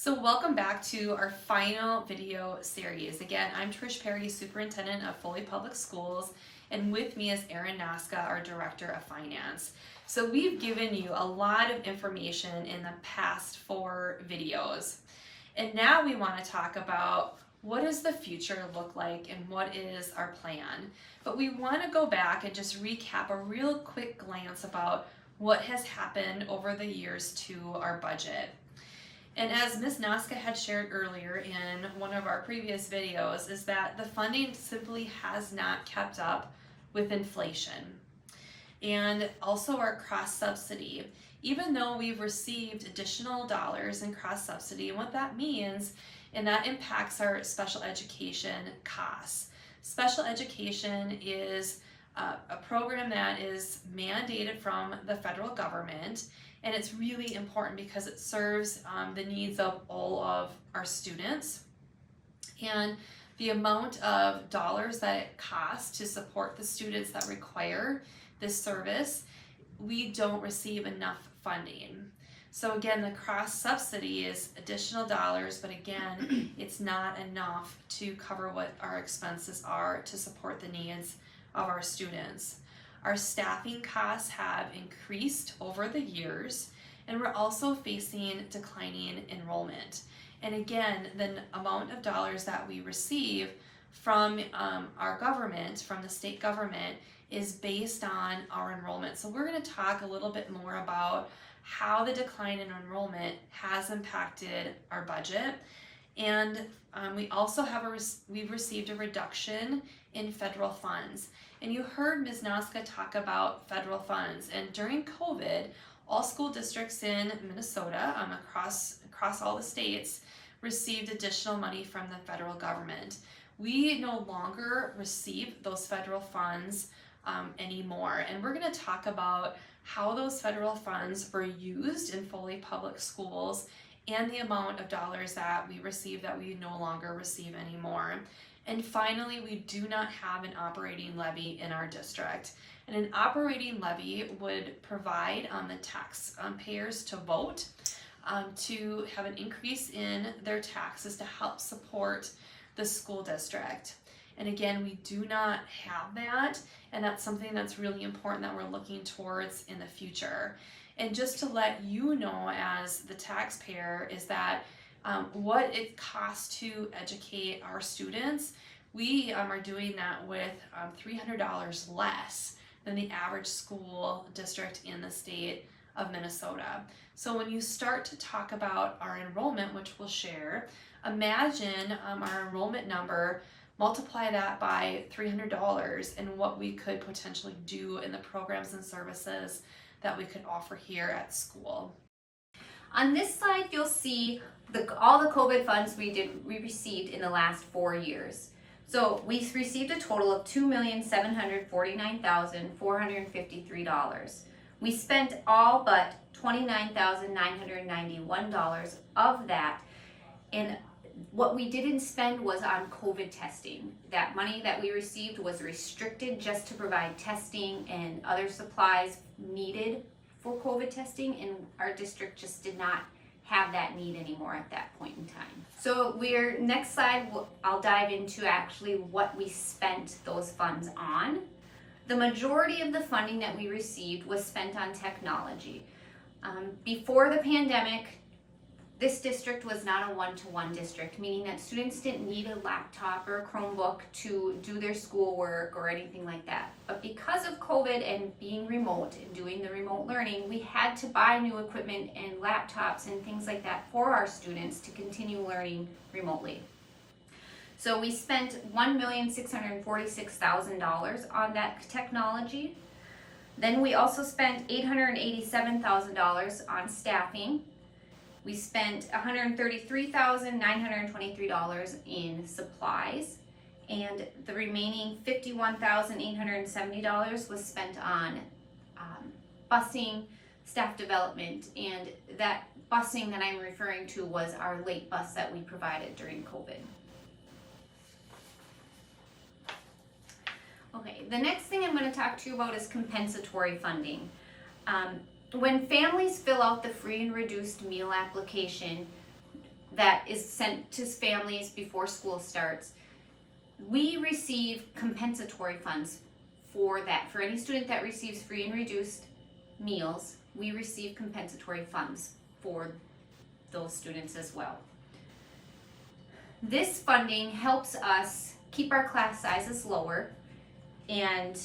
So welcome back to our final video series. Again, I'm Trish Perry, Superintendent of Foley Public Schools, and with me is Erin Naska, our Director of Finance. So we've given you a lot of information in the past 4 videos, and now we want to talk about what does the future look like and what is our plan. But we want to go back and just recap a real quick glance about what has happened over the years to our budget. And as Ms. Naska had shared earlier in one of our previous videos, is that the funding simply has not kept up with inflation. And also our cross-subsidy. Even though we've received additional dollars in cross-subsidy, and what that means, and that impacts our special education costs. Special education is a program that is mandated from the federal government, and it's really important because it serves the needs of all of our students. And the amount of dollars that it costs to support the students that require this service, we don't receive enough funding. So again, the cross subsidy is additional dollars, but again, it's not enough to cover what our expenses are to support the needs of our students. Our staffing costs have increased over the years, and we're also facing declining enrollment. And again, the amount of dollars that we receive from our government, from the state government, is based on our enrollment. So we're going to talk a little bit more about how the decline in enrollment has impacted our budget. And we also we've received a reduction in federal funds. And you heard Ms. Naska talk about federal funds. And during COVID, all school districts in Minnesota, across all the states, received additional money from the federal government. We no longer receive those federal funds anymore. And we're going to talk about how those federal funds were used in Foley Public Schools and the amount of dollars that we receive that we no longer receive anymore. And finally, we do not have an operating levy in our district. And an operating levy would provide the taxpayers to vote to have an increase in their taxes to help support the school district. And again, we do not have that, and that's something that's really important that we're looking towards in the future. And just to let you know as the taxpayer is that what it costs to educate our students, we are doing that with $300 less than the average school district in the state of Minnesota. So when you start to talk about our enrollment, which we'll share, imagine our enrollment number, multiply that by $300 and what we could potentially do in the programs and services that we could offer here at school. On this slide, you'll see all the COVID funds we received in the last 4 years. So we received a total of $2,749,453. We spent all but $29,991 of that, and what we didn't spend was on COVID testing. That money that we received was restricted just to provide testing and other supplies needed for COVID testing, and our district just did not have that need anymore at that point in time. So next slide, I'll dive into actually what we spent those funds on. The majority of the funding that we received was spent on technology. Before the pandemic, this district was not a one-to-one district, meaning that students didn't need a laptop or a Chromebook to do their schoolwork or anything like that. But because of COVID and being remote and doing the remote learning, we had to buy new equipment and laptops and things like that for our students to continue learning remotely. So we spent $1,646,000 on that technology. Then we also spent $887,000 on staffing. We spent $133,923 in supplies, and the remaining $51,870 was spent on busing, staff development, and that busing that I'm referring to was our late bus that we provided during COVID. Okay, the next thing I'm going to talk to you about is compensatory funding. When families fill out the free and reduced meal application, that is sent to families before school starts. We receive compensatory funds for that. For any student that receives free and reduced meals, we receive compensatory funds for those students as well. This funding helps us keep our class sizes lower, and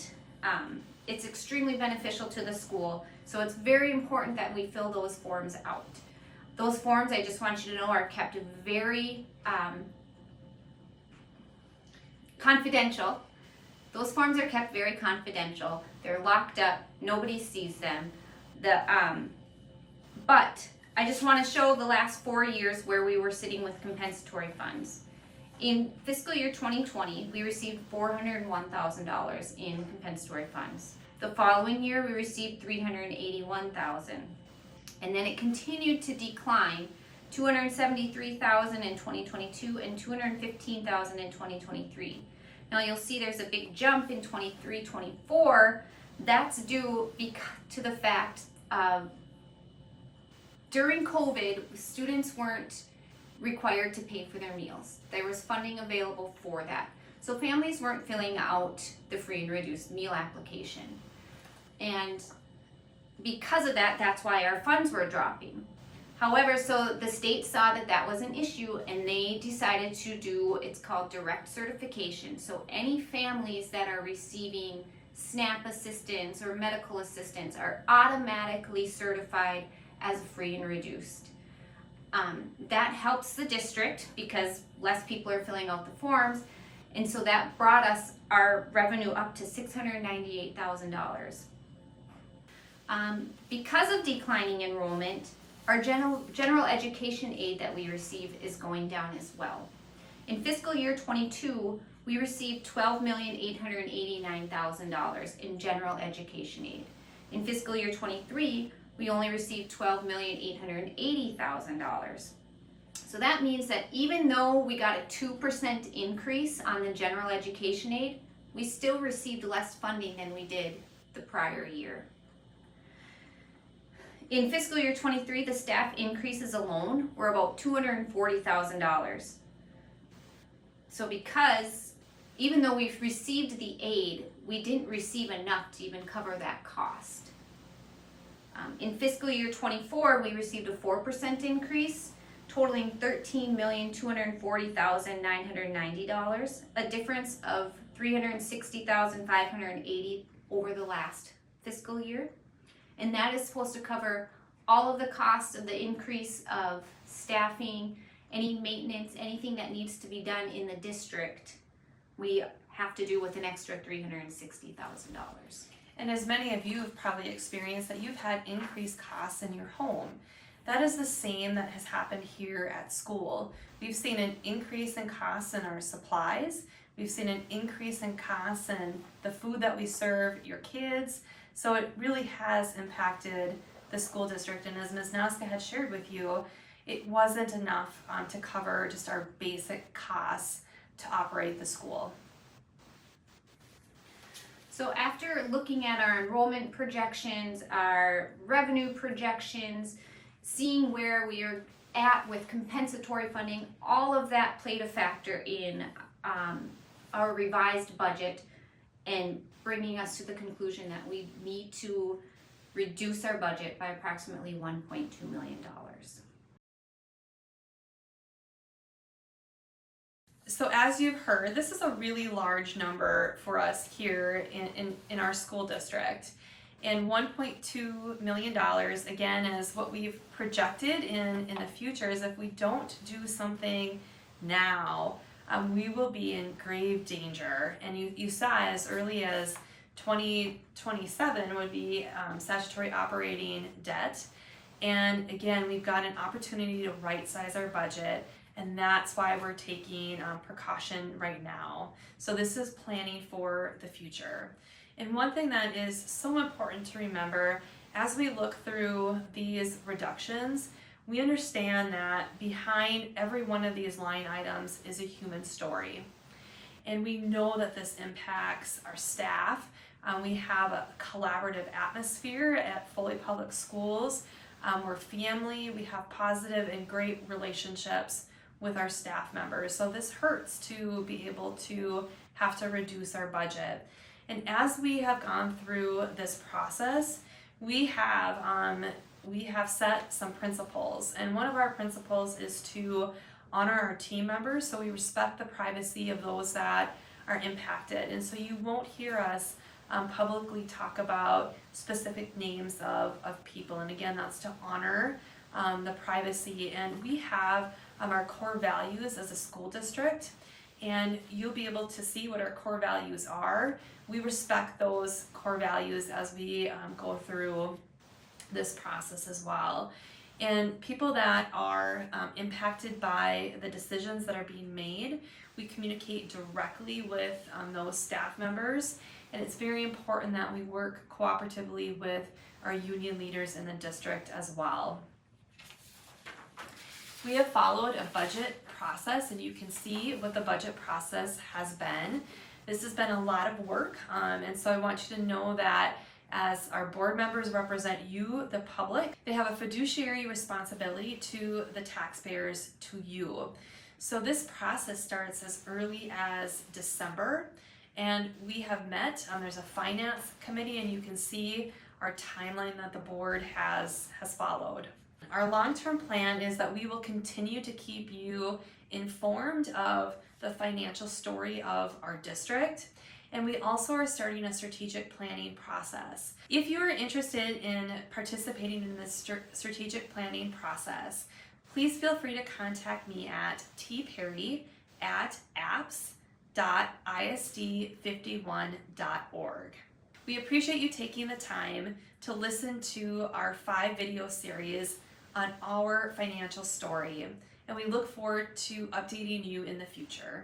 it's extremely beneficial to the school. So it's very important that we fill those forms out. Those forms, I just want you to know, are kept very confidential. Those forms are kept very confidential. They're locked up. Nobody sees them. But I just want to show the last 4 years where we were sitting with compensatory funds. In fiscal year 2020, we received $401,000 in compensatory funds. The following year, we received $381,000. And then it continued to decline, $273,000 in 2022 and $215,000 in 2023. Now you'll see there's a big jump in 23-24. That's due to the fact during COVID, students weren't required to pay for their meals. There was funding available for that. So families weren't filling out the free and reduced meal application. And because of that, that's why our funds were dropping. However, so the state saw that that was an issue, and they decided to do, it's called direct certification. So any families that are receiving SNAP assistance or medical assistance are automatically certified as free and reduced. That helps the district because less people are filling out the forms, and so that brought us our revenue up to $698,000. Because of declining enrollment, our general education aid that we receive is going down as well. In fiscal year 22, we received $12,889,000 in general education aid. In fiscal year 23, we only received $12,880,000. So that means that even though we got a 2% increase on the general education aid, we still received less funding than we did the prior year. In fiscal year 23, the staff increases alone were about $240,000. So because, even though we've received the aid, we didn't receive enough to even cover that cost. In fiscal year 24, we received a 4% increase, totaling $13,240,990, a difference of $360,580 over the last fiscal year. And that is supposed to cover all of the costs of the increase of staffing, any maintenance, anything that needs to be done in the district. We have to do with an extra $360,000. And as many of you have probably experienced that you've had increased costs in your home. That is the same that has happened here at school. We've seen an increase in costs in our supplies. We've seen an increase in costs in the food that we serve your kids. So it really has impacted the school district. And as Ms. Naska had shared with you, it wasn't enough to cover just our basic costs to operate the school. So after looking at our enrollment projections, our revenue projections, seeing where we are at with compensatory funding, all of that played a factor in our revised budget and bringing us to the conclusion that we need to reduce our budget by approximately $1.2 million. So as you've heard, this is a really large number for us here in our school district. And $1.2 million, again, is what we've projected in the future, is if we don't do something now, we will be in grave danger. And you saw as early as 2027 would be statutory operating debt. And again, we've got an opportunity to right size our budget, and that's why we're taking precaution right now. So this is planning for the future. And one thing that is so important to remember as we look through these reductions, we understand that behind every one of these line items is a human story. And we know that this impacts our staff. We have a collaborative atmosphere at Foley Public Schools. We're family, we have positive and great relationships with our staff members. So this hurts to be able to have to reduce our budget. And as we have gone through this process, we have set some principles. And one of our principles is to honor our team members, so we respect the privacy of those that are impacted. And so you won't hear us publicly talk about specific names of people. And again, that's to honor the privacy. And we have our core values as a school district, and you'll be able to see what our core values are. We respect those core values as we go through this process as well. And people that are impacted by the decisions that are being made, we communicate directly with those staff members. And it's very important that we work cooperatively with our union leaders in the district as well. We have followed a budget process, and you can see what the budget process has been. This has been a lot of work, and so I want you to know that as our board members represent you, the public, they have a fiduciary responsibility to the taxpayers, to you. So this process starts as early as December, and we have met. There's a finance committee, and you can see our timeline that the board has followed. Our long-term plan is that we will continue to keep you informed of the financial story of our district, and we also are starting a strategic planning process. If you are interested in participating in this strategic planning process, please feel free to contact me at tperry@apps.isd51.org. We appreciate you taking the time to listen to our 5 video series on our financial story, and we look forward to updating you in the future.